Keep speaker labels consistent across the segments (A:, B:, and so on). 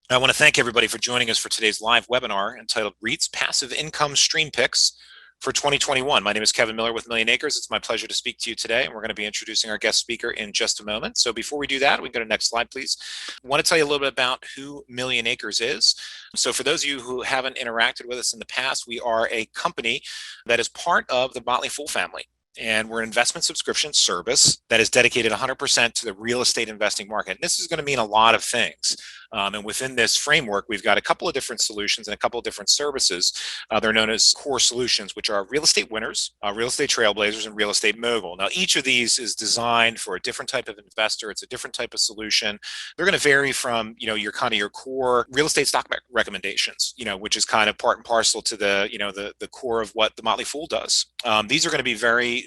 A: I want to thank everybody for joining us for today's live webinar entitled REITs Passive Income Stream Picks for 2021. My name is Kevin Miller with Millionacres. It's my pleasure to speak to you today, and we're going to be introducing our guest speaker in just a moment. So before we do that, we can go to next slide, please. I want to tell you a little bit about who Millionacres is. So for those of you who haven't interacted with us in the past, we are a company that is part of the Motley Fool family. And we're an investment subscription service that is dedicated 100% to the real estate investing market. And this is going to mean a lot of things. And within this framework, we've got a couple of different solutions and a couple of different services. They're known as core solutions, which are real estate winners, real estate trailblazers, and real estate mogul. Now, each of these is designed for a different type of investor. It's a different type of solution. They're going to vary from, your core real estate stock recommendations, which is kind of part and parcel to the core of what the Motley Fool does. These are going to be very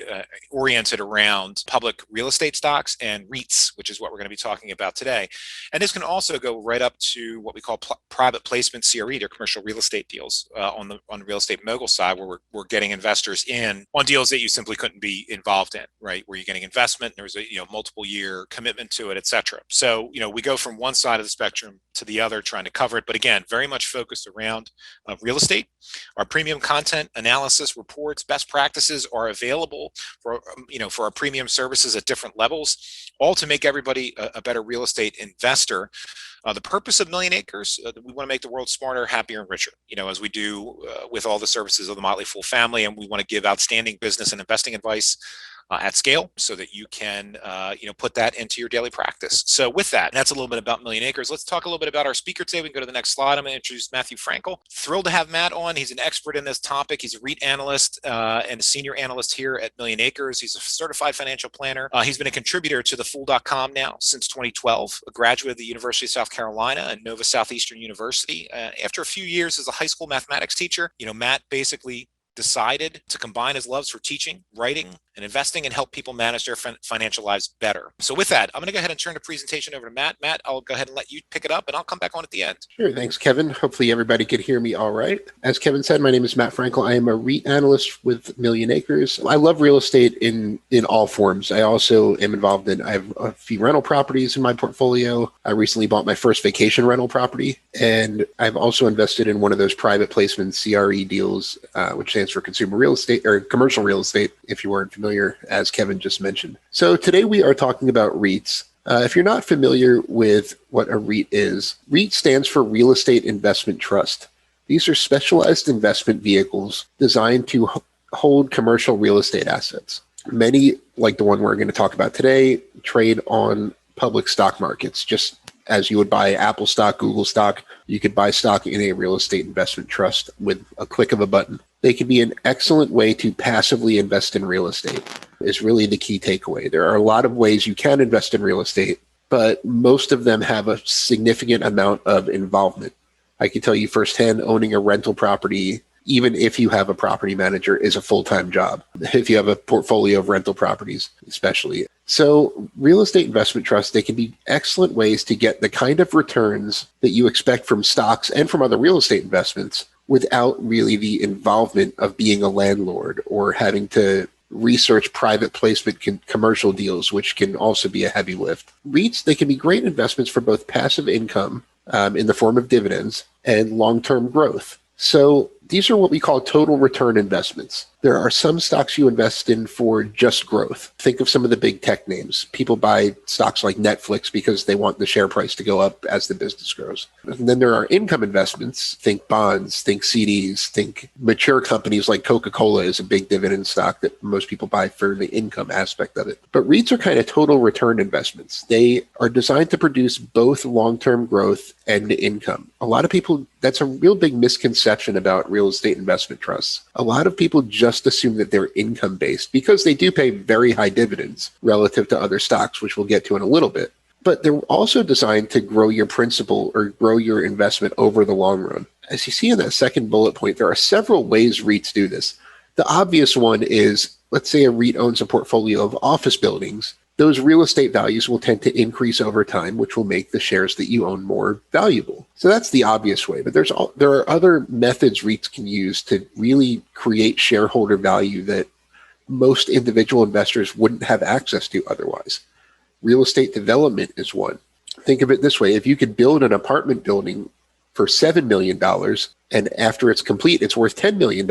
A: oriented around public real estate stocks and REITs, which is what we're going to be talking about today. And this can also go right up to what we call private placement CRE, they're commercial real estate deals on the real estate mogul side, where we're getting investors in on deals that you simply couldn't be involved in, right? Where you're getting investment, there's a multiple year commitment to it, et cetera. So we go from one side of the spectrum to the other, trying to cover it. But again, very much focused around real estate. Our premium content, analysis, reports, best practices are available for our premium services at different levels, all to make everybody a better real estate investor. The purpose of Millionacres, we want to make the world smarter, happier, and richer, as we do with all the services of the Motley Fool family. And we want to give outstanding business and investing advice at scale so that you can, put that into your daily practice. So with that, that's a little bit about Millionacres. Let's talk a little bit about our speaker today. We can go to the next slide. I'm going to introduce Matthew Frankel. Thrilled to have Matt on. He's an expert in this topic. He's a REIT analyst and a senior analyst here at Millionacres. He's a certified financial planner. He's been a contributor to thefool.com now since 2012, a graduate of the University of South Carolina and Nova Southeastern University. After a few years as a high school mathematics teacher, Matt basically decided to combine his loves for teaching, writing, and investing and help people manage their financial lives better. So with that, I'm going to go ahead and turn the presentation over to Matt. Matt, I'll go ahead and let you pick it up, and I'll come back on at the end.
B: Sure. Thanks, Kevin. Hopefully everybody could hear me all right. As Kevin said, my name is Matt Frankel. I am a REIT analyst with Millionacres. I love real estate in all forms. I also am involved I have a few rental properties in my portfolio. I recently bought my first vacation rental property, and I've also invested in one of those private placement CRE deals, which stands for consumer real estate or commercial real estate, if you weren't familiar, as Kevin just mentioned. So today we are talking about REITs. If you're not familiar with what a REIT is, REIT stands for Real Estate Investment Trust. These are specialized investment vehicles designed to hold commercial real estate assets. Many, like the one we're going to talk about today, trade on public stock markets. Just as you would buy Apple stock, Google stock, you could buy stock in a real estate investment trust with a click of a button. They can be an excellent way to passively invest in real estate, is really the key takeaway. There are a lot of ways you can invest in real estate, but most of them have a significant amount of involvement. I can tell you firsthand, owning a rental property, even if you have a property manager, is a full-time job. If you have a portfolio of rental properties, especially. So real estate investment trusts, they can be excellent ways to get the kind of returns that you expect from stocks and from other real estate investments without really the involvement of being a landlord or having to research private placement commercial deals, which can also be a heavy lift. REITs, they can be great investments for both passive income in the form of dividends and long-term growth. So these are what we call total return investments. There are some stocks you invest in for just growth. Think of some of the big tech names. People buy stocks like Netflix because they want the share price to go up as the business grows. And then there are income investments. Think bonds, think CDs, think mature companies like Coca-Cola is a big dividend stock that most people buy for the income aspect of it. But REITs are kind of total return investments. They are designed to produce both long-term growth and income. A lot of people, that's a real big misconception about real estate investment trusts. A lot of people just assume that they're income based because they do pay very high dividends relative to other stocks, which we'll get to in a little bit. But they're also designed to grow your principal or grow your investment over the long run. As you see in that second bullet point, there are several ways REITs do this. The obvious one is, let's say a REIT owns a portfolio of office buildings. Those real estate values will tend to increase over time, which will make the shares that you own more valuable. So that's the obvious way. But there are other methods REITs can use to really create shareholder value that most individual investors wouldn't have access to otherwise. Real estate development is one. Think of it this way. If you could build an apartment building for $7 million and after it's complete, it's worth $10 million,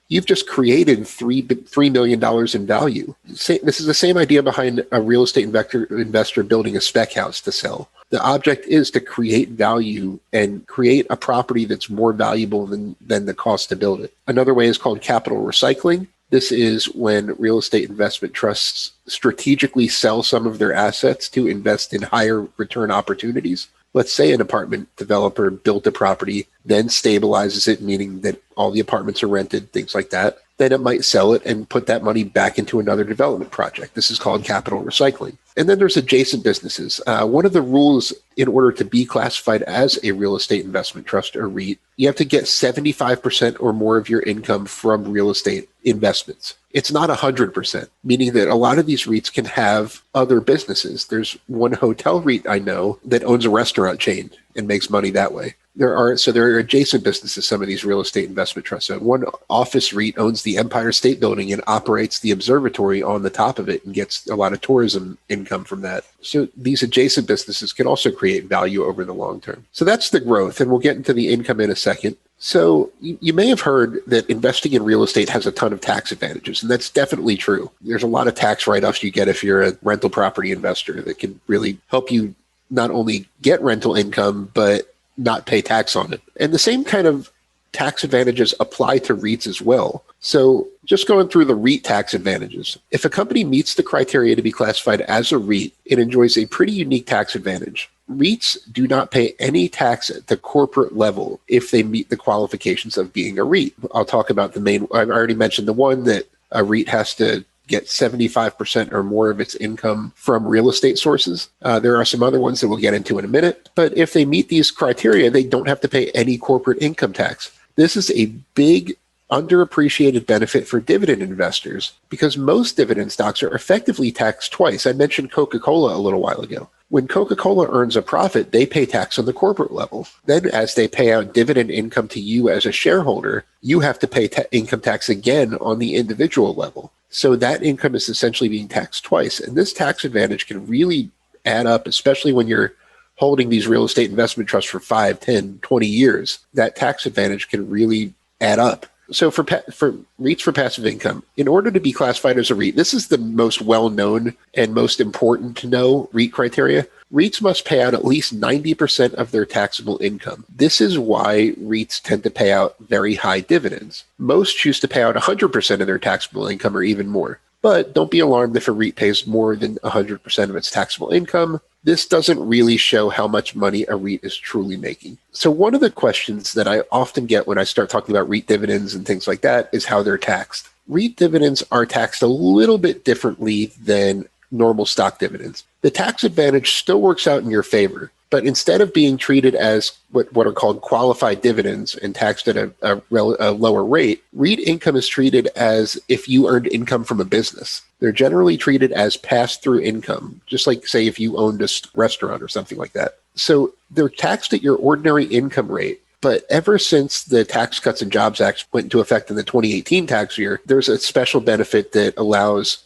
B: you've just created $3 million in value. This is the same idea behind a real estate investor building a spec house to sell. The object is to create value and create a property that's more valuable than the cost to build it. Another way is called capital recycling. This is when real estate investment trusts strategically sell some of their assets to invest in higher return opportunities. Let's say an apartment developer built a property, then stabilizes it, meaning that all the apartments are rented, things like that. Then it might sell it and put that money back into another development project. This is called capital recycling. And then there's adjacent businesses. One of the rules in order to be classified as a real estate investment trust or REIT, you have to get 75% or more of your income from real estate investments. It's not 100%, meaning that a lot of these REITs can have other businesses. There's one hotel REIT I know that owns a restaurant chain and makes money that way. There are adjacent businesses, some of these real estate investment trusts. So one office REIT owns the Empire State Building and operates the observatory on the top of it and gets a lot of tourism income from that. So these adjacent businesses can also create value over the long term. So that's the growth, and we'll get into the income in a second. So you may have heard that investing in real estate has a ton of tax advantages, and that's definitely true. There's a lot of tax write-offs you get if you're a rental property investor that can really help you not only get rental income, but not pay tax on it. And the same kind of tax advantages apply to REITs as well. So just going through the REIT tax advantages. If a company meets the criteria to be classified as a REIT, it enjoys a pretty unique tax advantage. REITs do not pay any tax at the corporate level if they meet the qualifications of being a REIT. I'll talk about the main. I've already mentioned the one that a REIT has to get 75% or more of its income from real estate sources. There are some other ones that we'll get into in a minute. But if they meet these criteria, they don't have to pay any corporate income tax. This is a big underappreciated benefit for dividend investors because most dividend stocks are effectively taxed twice. I mentioned Coca-Cola a little while ago. When Coca-Cola earns a profit, they pay tax on the corporate level. Then as they pay out dividend income to you as a shareholder, you have to pay income tax again on the individual level. So that income is essentially being taxed twice. And this tax advantage can really add up, especially when you're holding these real estate investment trusts for 5, 10, 20 years. That tax advantage can really add up. So for REITs for passive income, in order to be classified as a REIT, this is the most well-known and most important to know REIT criteria. REITs must pay out at least 90% of their taxable income. This is why REITs tend to pay out very high dividends. Most choose to pay out 100% of their taxable income or even more. But don't be alarmed if a REIT pays more than 100% of its taxable income. This doesn't really show how much money a REIT is truly making. So one of the questions that I often get when I start talking about REIT dividends and things like that is how they're taxed. REIT dividends are taxed a little bit differently than normal stock dividends. The tax advantage still works out in your favor, but instead of being treated as what are called qualified dividends and taxed at a lower rate, REIT income is treated as if you earned income from a business. They're generally treated as pass-through income, just like, say, if you owned a restaurant or something like that. So they're taxed at your ordinary income rate. But ever since the Tax Cuts and Jobs Act went into effect in the 2018 tax year, there's a special benefit that allows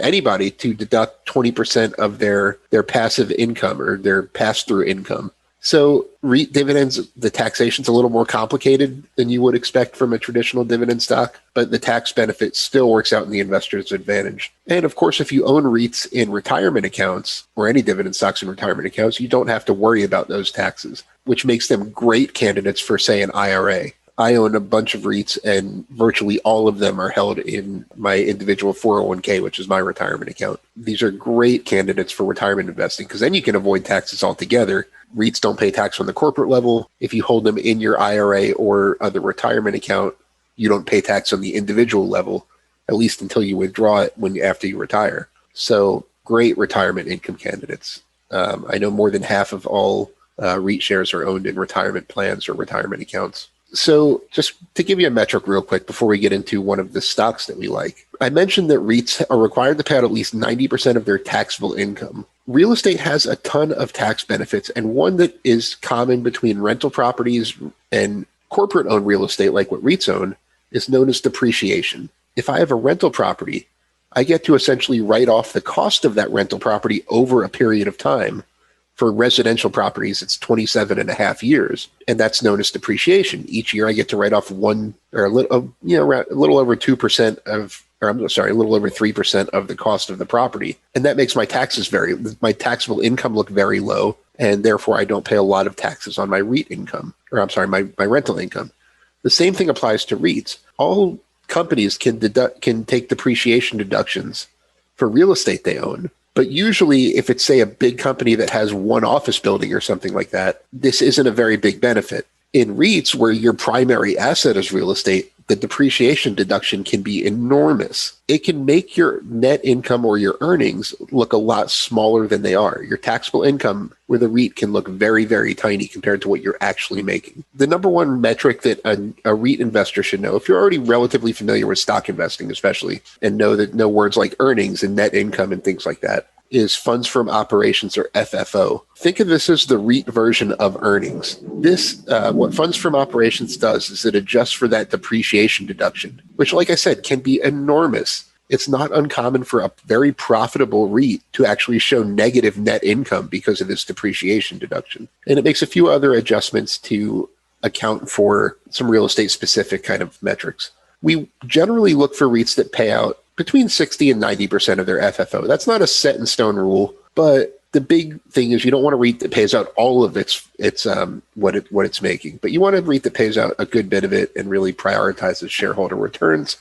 B: anybody to deduct 20% of their passive income or their pass-through income. So REIT dividends, the taxation's a little more complicated than you would expect from a traditional dividend stock, but the tax benefit still works out in the investor's advantage. And of course, if you own REITs in retirement accounts or any dividend stocks in retirement accounts, you don't have to worry about those taxes, which makes them great candidates for, say, an IRA. I own a bunch of REITs and virtually all of them are held in my individual 401k, which is my retirement account. These are great candidates for retirement investing because then you can avoid taxes altogether. REITs don't pay tax on the corporate level. If you hold them in your IRA or other retirement account, you don't pay tax on the individual level, at least until you withdraw it after you retire. So great retirement income candidates. I know more than half of all REIT shares are owned in retirement plans or retirement accounts. So just to give you a metric real quick before we get into one of the stocks that we like, I mentioned that REITs are required to pay out at least 90% of their taxable income. Real estate has a ton of tax benefits, and one that is common between rental properties and corporate-owned real estate, like what REITs own, is known as depreciation. If I have a rental property, I get to essentially write off the cost of that rental property over a period of time For residential properties, it's 27 and a half years, and that's known as depreciation. Each year I get to write off a little over 2% a little over 3% of the cost of the property. And that makes my taxable income look very low, and therefore I don't pay a lot of taxes on my REIT income, my rental income. The same thing applies to REITs. All companies can take depreciation deductions for real estate they own. But usually if it's, say, a big company that has one office building or something like that, this isn't a very big benefit. In REITs, where your primary asset is real estate, the depreciation deduction can be enormous. It can make your net income or your earnings look a lot smaller than they are. Your taxable income with a REIT can look very, very tiny compared to what you're actually making. The number one metric that a REIT investor should know, if you're already relatively familiar with stock investing especially, and know words like earnings and net income and things like that, is funds from operations, or FFO. Think of this as the REIT version of earnings. What funds from operations does is it adjusts for that depreciation deduction, which, like I said, can be enormous. It's not uncommon for a very profitable REIT to actually show negative net income because of this depreciation deduction. And it makes a few other adjustments to account for some real estate specific kind of metrics. We generally look for REITs that pay out between 60 and 90% of their FFO. That's not a set in stone rule, but the big thing is you don't want a REIT that pays out all of what it's making, but you want a REIT that pays out a good bit of it and really prioritizes shareholder returns.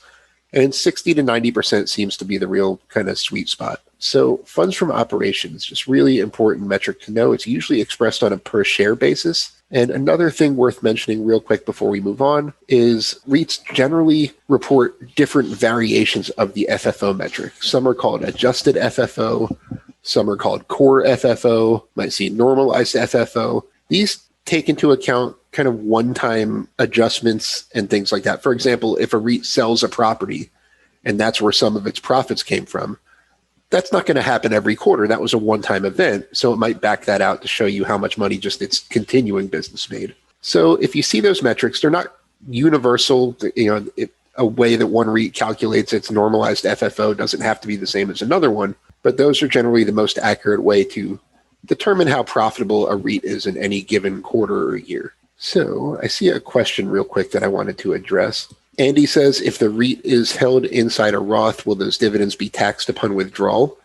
B: And 60 to 90% seems to be the real kind of sweet spot. So funds from operations, just really important metric to know. It's usually expressed on a per share basis. And another thing worth mentioning real quick before we move on is REITs generally report different variations of the FFO metric. Some are called adjusted FFO. Some are called core FFO. Might see normalized FFO. These take into account kind of one-time adjustments and things like that. For example, if a REIT sells a property and that's where some of its profits came from, that's not going to happen every quarter. That was a one-time event. So it might back that out to show you how much money just its continuing business made. So if you see those metrics, they're not universal. A way that one REIT calculates its normalized FFO doesn't have to be the same as another one, but those are generally the most accurate way to determine how profitable a REIT is in any given quarter or year. So I see a question real quick that I wanted to address. Andy says, if the REIT is held inside a Roth, will those dividends be taxed upon withdrawal?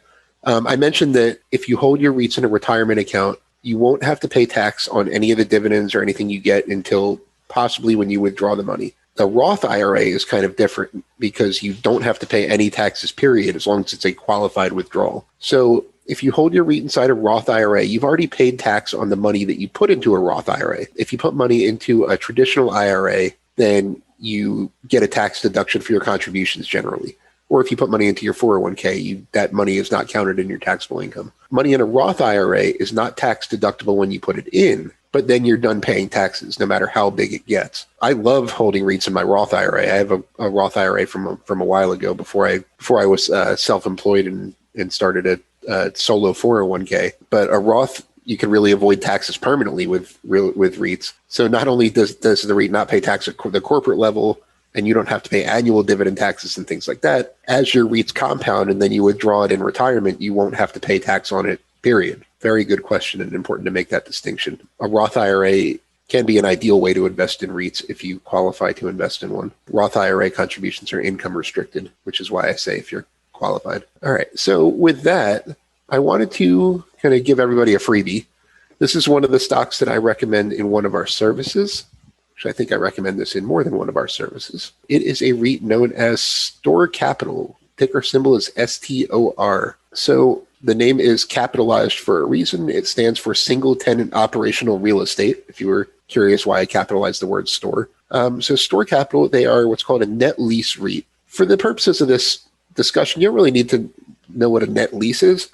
B: I mentioned that if you hold your REITs in a retirement account, you won't have to pay tax on any of the dividends or anything you get until possibly when you withdraw the money. The Roth IRA is kind of different because you don't have to pay any taxes, period, as long as it's a qualified withdrawal. So if you hold your REIT inside a Roth IRA, you've already paid tax on the money that you put into a Roth IRA. If you put money into a traditional IRA, then you get a tax deduction for your contributions generally. Or if you put money into your 401k, that money is not counted in your taxable income. Money in a Roth IRA is not tax deductible when you put it in, but then you're done paying taxes no matter how big it gets. I love holding REITs in my Roth IRA. I have a Roth IRA from a while ago before I was self-employed and started a solo 401k. But a Roth, you can really avoid taxes permanently with REITs. So not only does the REIT not pay tax at the corporate level, and you don't have to pay annual dividend taxes and things like that, as your REITs compound and then you withdraw it in retirement, you won't have to pay tax on it, period. Very good question, and important to make that distinction. A Roth IRA can be an ideal way to invest in REITs if you qualify to invest in one. Roth IRA contributions are income restricted, which is why I say if you're qualified. All right, so with that, I wanted to kind of give everybody a freebie. This is one of the stocks that I recommend in one of our services. I think I recommend this in more than one of our services. It is a REIT known as Store Capital. Ticker symbol is STOR. So the name is capitalized for a reason. It stands for Single Tenant Operational Real Estate, if you were curious why I capitalized the word store. So Store Capital, they are what's called a net lease REIT. For the purposes of this discussion, you don't really need to know what a net lease is,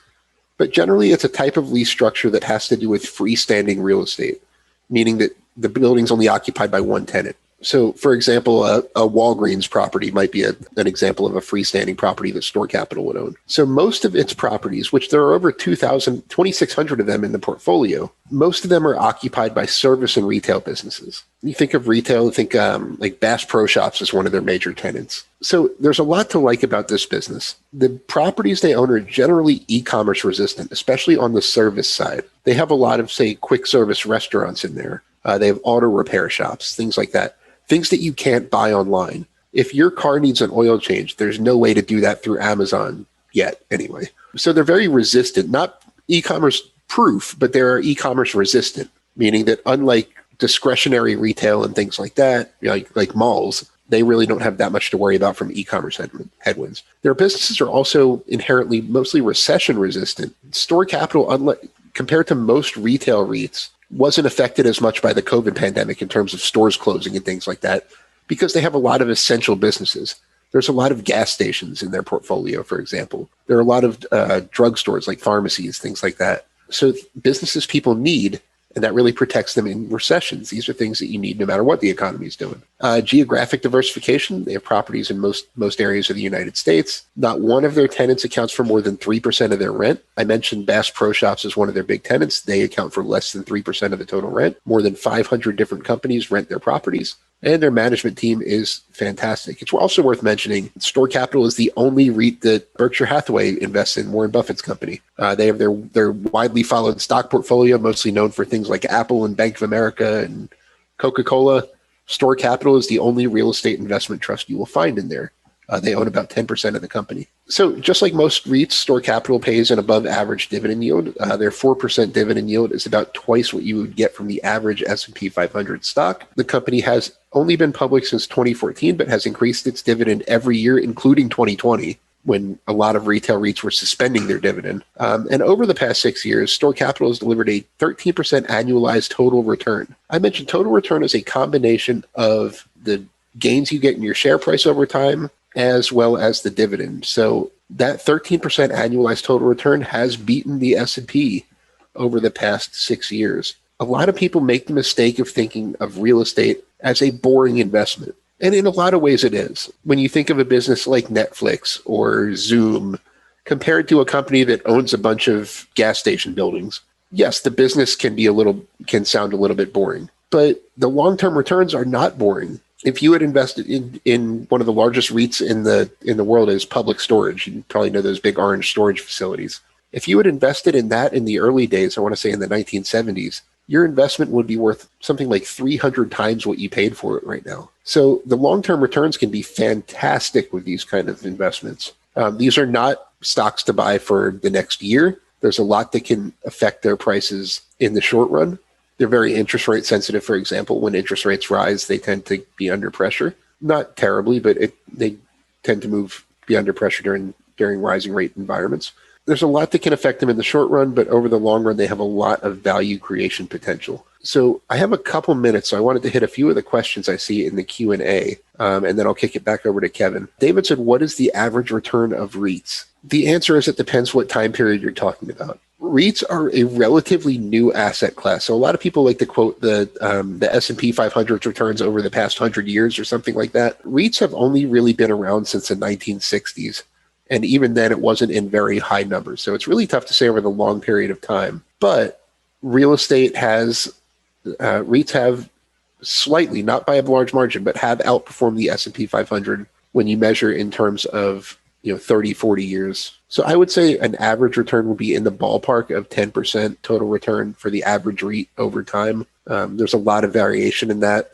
B: but generally it's a type of lease structure that has to do with freestanding real estate, meaning that the building's only occupied by one tenant. So, for example, a Walgreens property might be an example of a freestanding property that Store Capital would own. So most of its properties, which there are over 2,600 of them in the portfolio, most of them are occupied by service and retail businesses. You think of retail, think like Bass Pro Shops is one of their major tenants. So there's a lot to like about this business. The properties they own are generally e-commerce resistant, especially on the service side. They have a lot of, say, quick service restaurants in there. They have auto repair shops, things like that. Things that you can't buy online. If your car needs an oil change, there's no way to do that through Amazon yet anyway. So they're very resistant, not e-commerce proof, but they're e-commerce resistant, meaning that unlike discretionary retail and things like that, like malls, they really don't have that much to worry about from e-commerce headwinds. Their businesses are also inherently mostly recession resistant. Store Capital, compared to most retail REITs, wasn't affected as much by the COVID pandemic in terms of stores closing and things like that, because they have a lot of essential businesses. There's a lot of gas stations in their portfolio, for example. There are a lot of drugstores like pharmacies, things like that. So businesses people need, and that really protects them in recessions. These are things that you need no matter what the economy is doing. Geographic diversification. They have properties in most areas of the United States. Not one of their tenants accounts for more than 3% of their rent. I mentioned Bass Pro Shops as one of their big tenants. They account for less than 3% of the total rent. More than 500 different companies rent their properties. And their management team is fantastic. It's also worth mentioning Store Capital is the only REIT that Berkshire Hathaway invests in, Warren Buffett's company. They have their widely followed stock portfolio, mostly known for things like Apple and Bank of America and Coca-Cola. Store Capital is the only real estate investment trust you will find in there. They own about 10% of the company. So just like most REITs, Store Capital pays an above average dividend yield. Their 4% dividend yield is about twice what you would get from the average S&P 500 stock. The company has only been public since 2014, but has increased its dividend every year, including 2020, when a lot of retail REITs were suspending their dividend. And over the past 6 years, Store Capital has delivered a 13% annualized total return. I mentioned total return is a combination of the gains you get in your share price over time, as well as the dividend. So that 13% annualized total return has beaten the S&P over the past 6 years. A lot of people make the mistake of thinking of real estate as a boring investment. And in a lot of ways it is. When you think of a business like Netflix or Zoom, compared to a company that owns a bunch of gas station buildings, yes, the business can sound a little bit boring, but the long-term returns are not boring. If you had invested in one of the largest REITs in the world is Public Storage, you probably know those big orange storage facilities. If you had invested in that in the early days, I want to say in the 1970s, your investment would be worth something like 300 times what you paid for it right now. So the long-term returns can be fantastic with these kind of investments. These are not stocks to buy for the next year. There's a lot that can affect their prices in the short run. They're very interest rate sensitive. For example, when interest rates rise, they tend to be under pressure. Not terribly, but they tend to be under pressure during rising rate environments. There's a lot that can affect them in the short run, but over the long run, they have a lot of value creation potential. So I have a couple minutes, so I wanted to hit a few of the questions I see in the Q&A, and then I'll kick it back over to Kevin. David said, what is the average return of REITs? The answer is it depends what time period you're talking about. REITs are a relatively new asset class. So a lot of people like to quote the S&P 500 returns over the past 100 years or something like that. REITs have only really been around since the 1960s. And even then, it wasn't in very high numbers. So it's really tough to say over the long period of time. But real estate REITs have slightly, not by a large margin, but have outperformed the S&P 500 when you measure in terms of 30, 40 years. So I would say an average return would be in the ballpark of 10% total return for the average REIT over time. There's a lot of variation in that.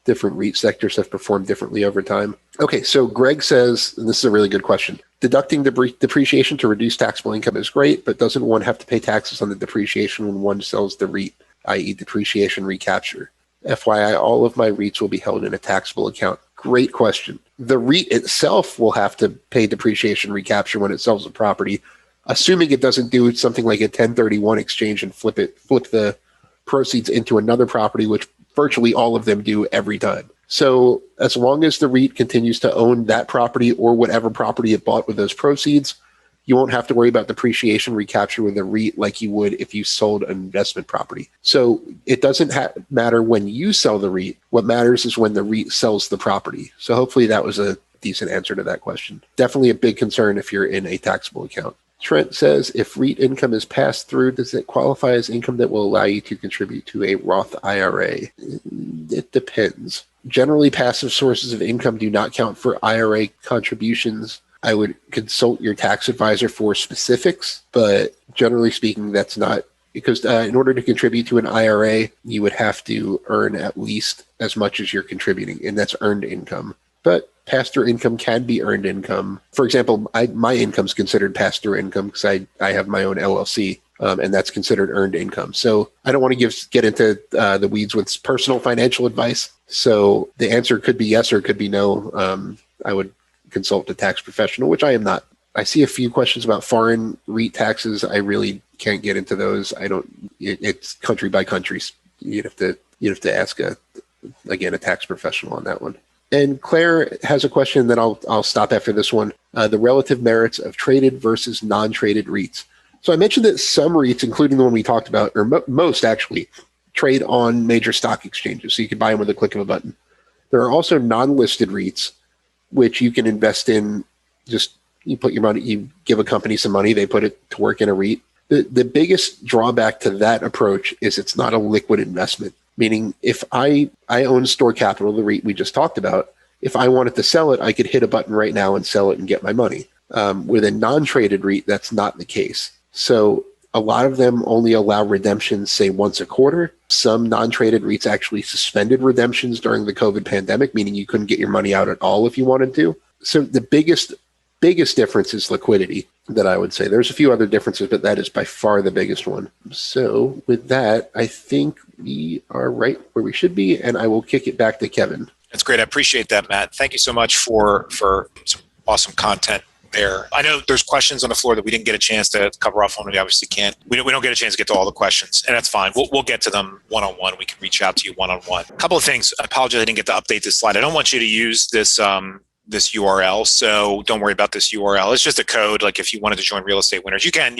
B: Different REIT sectors have performed differently over time. Okay, so Greg says, and this is a really good question, deducting the depreciation to reduce taxable income is great, but doesn't one have to pay taxes on the depreciation when one sells the REIT, i.e. depreciation recapture? FYI, all of my REITs will be held in a taxable account. Great question. The REIT itself will have to pay depreciation recapture when it sells a property, assuming it doesn't do something like a 1031 exchange and flip the proceeds into another property, which virtually all of them do every time. So as long as the REIT continues to own that property or whatever property it bought with those proceeds, you won't have to worry about depreciation recapture with a REIT like you would if you sold an investment property. So it doesn't matter when you sell the REIT. What matters is when the REIT sells the property. So hopefully that was a decent answer to that question. Definitely a big concern if you're in a taxable account. Trent says, if REIT income is passed through, does it qualify as income that will allow you to contribute to a Roth IRA? It depends. Generally, passive sources of income do not count for IRA contributions. I would consult your tax advisor for specifics, but generally speaking, that's not, because in order to contribute to an IRA, you would have to earn at least as much as you're contributing, and that's earned income. But pass-through income can be earned income. For example, my income is considered pass-through income because I have my own LLC, and that's considered earned income. So I don't want to get into the weeds with personal financial advice. So the answer could be yes or it could be no. I would consult a tax professional, which I am not. I see a few questions about foreign REIT taxes. I really can't get into those. It's country by country. You'd have to ask a tax professional on that one. And Claire has a question that I'll stop after this one. The relative merits of traded versus non-traded REITs. So I mentioned that some REITs, including the one we talked about, or most actually, trade on major stock exchanges. So you can buy them with a click of a button. There are also non-listed REITs, which you can invest in. Just you put your money, you give a company some money, they put it to work in a REIT. The biggest drawback to that approach is it's not a liquid investment. Meaning, if I own Store Capital, the REIT we just talked about, if I wanted to sell it, I could hit a button right now and sell it and get my money. With a non-traded REIT, that's not the case. So a lot of them only allow redemptions, say, once a quarter. Some non-traded REITs actually suspended redemptions during the COVID pandemic, meaning you couldn't get your money out at all if you wanted to. So the biggest difference is liquidity that I would say. There's a few other differences, but that is by far the biggest one. So with that, I think we are right where we should be, and I will kick it back to Kevin.
A: That's great. I appreciate that, Matt. Thank you so much for some awesome content there. I know there's questions on the floor that we didn't get a chance to cover off on. We obviously can't. We don't get a chance to get to all the questions, and that's fine. We'll get to them one-on-one. We can reach out to you one-on-one. A couple of things. I apologize I didn't get to update this slide. I don't want you to use this URL, so don't worry about this URL. It's just a code. Like if you wanted to join Real Estate Winners, you can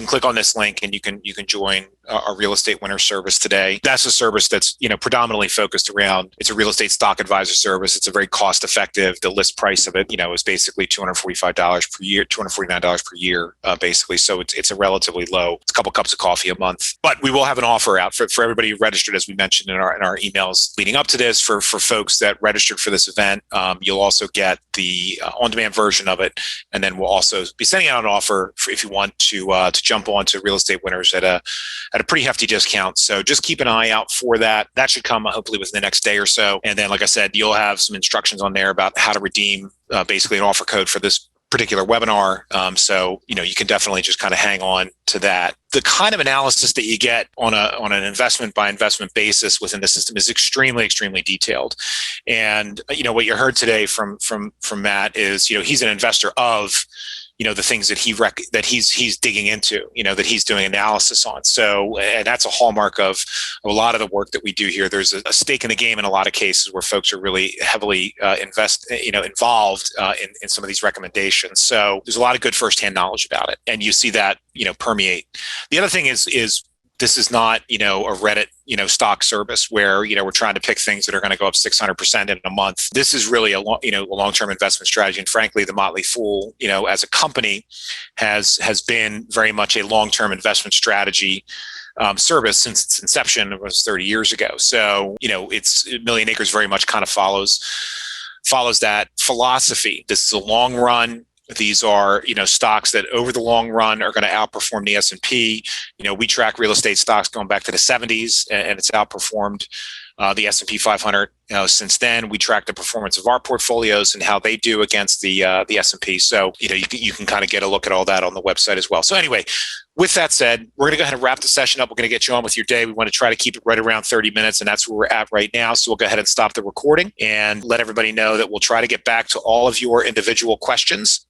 A: click on this link and you can join our Real Estate Winners service today. That's a service that's predominantly focused around. It's a real estate stock advisor service. It's a very cost effective. The list price of it, is basically $245 per year, $249 per year, basically. So it's a relatively low. It's a couple cups of coffee a month. But we will have an offer out for everybody registered, as we mentioned in our emails leading up to this. For folks that registered for this event, you'll also get the on-demand version of it, and then we'll also be sending out an offer if you want to jump on to Real Estate Winners at a pretty hefty discount. So just keep an eye out for that. That should come hopefully within the next day or so. And then, like I said, you'll have some instructions on there about how to redeem basically an offer code for this particular webinar. So you can definitely just kind of hang on to that. The kind of analysis that you get on an investment by investment basis within the system is extremely, extremely detailed. And what you heard today from Matt is he's an investor of the things that he's digging into, that he's doing analysis on. So, and that's a hallmark of a lot of the work that we do here. There's a stake in the game in a lot of cases where folks are really heavily involved in some of these recommendations. So there's a lot of good firsthand knowledge about it, and you see that permeate. The other thing is this is not a Reddit stock service where we're trying to pick things that are going to go up 600% in a month. This is really a long-term investment strategy, and frankly, the Motley Fool as a company has been very much a long-term investment strategy service since its inception. It was 30 years ago. So it's Millionacres very much kind of follows that philosophy. This is a long run. These are, stocks that over the long run are going to outperform the S&P. We track real estate stocks going back to the 70s, and it's outperformed the S&P 500. Since then, we track the performance of our portfolios and how they do against the S&P. So, you can kind of get a look at all that on the website as well. So anyway, with that said, we're going to go ahead and wrap the session up. We're going to get you on with your day. We want to try to keep it right around 30 minutes, and that's where we're at right now. So we'll go ahead and stop the recording and let everybody know that we'll try to get back to all of your individual questions